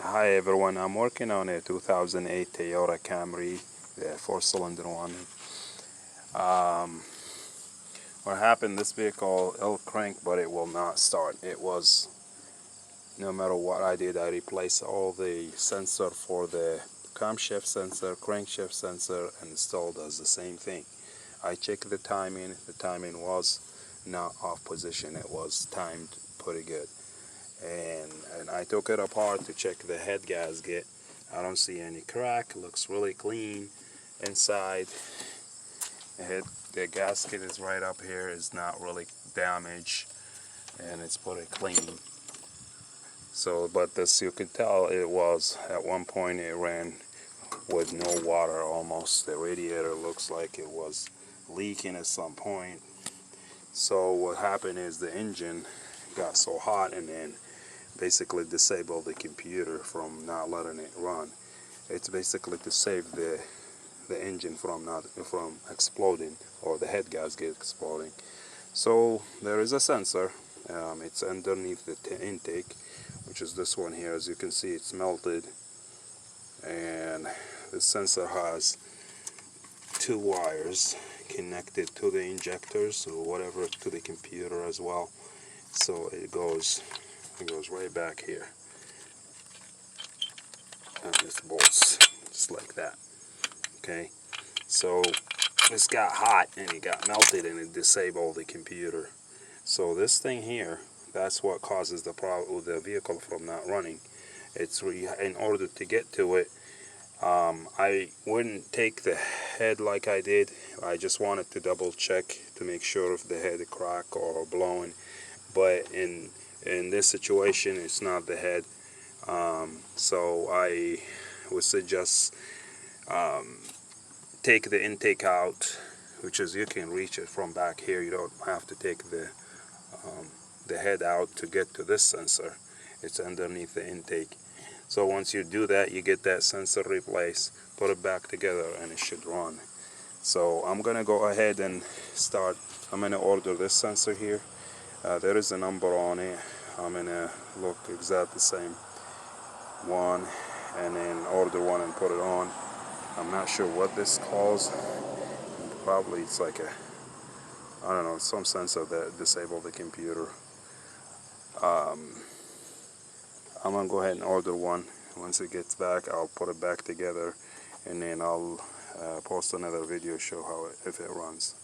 Hi everyone, I'm working on a 2008 Toyota Camry, the 4-cylinder one. What happened, this vehicle, it'll crank but it will not start. It was, no matter what I did, I replaced all the sensor for the camshaft sensor, crankshaft sensor, and it still does the same thing. I checked the timing was not off position, it was timed pretty good. And I took it apart to check the head gasket. I don't see any crack, looks really clean inside. The gasket is right up here, is not really damaged, and it's pretty clean. So, but this, you could tell it was, at one point it ran with no water almost. The radiator looks like it was leaking at some point. So what happened is the engine got so hot and then basically disabled the computer from not letting it run. It's basically to save the engine from exploding, or the head gasket exploding. So there is a sensor. It's underneath the intake, which is this one here. As you can see, it's melted, and the sensor has two wires connected to the injectors or whatever, to the computer as well. So it goes right back here, and this bolts just like that. Okay, so this got hot and it got melted and it disabled the computer. So this thing here, that's what causes the problem with the vehicle from not running. In order to get to it, I wouldn't take the head like I did. I just wanted to double check to make sure if the head cracked or blown. But in this situation, it's not the head. So I would suggest take the intake out, which is, you can reach it from back here. You don't have to take the head out to get to this sensor. It's underneath the intake. So once you do that, you get that sensor replaced, put it back together, and it should run. So I'm gonna go ahead and start. I'm gonna order this sensor here. There is a number on it. I'm gonna look exactly the same one and then order one and put it on. I'm not sure what this calls. Probably it's like I don't know, some sensor that disabled the computer. I'm gonna go ahead and order one. Once it gets back, I'll put it back together, and then I'll post another video show if it runs.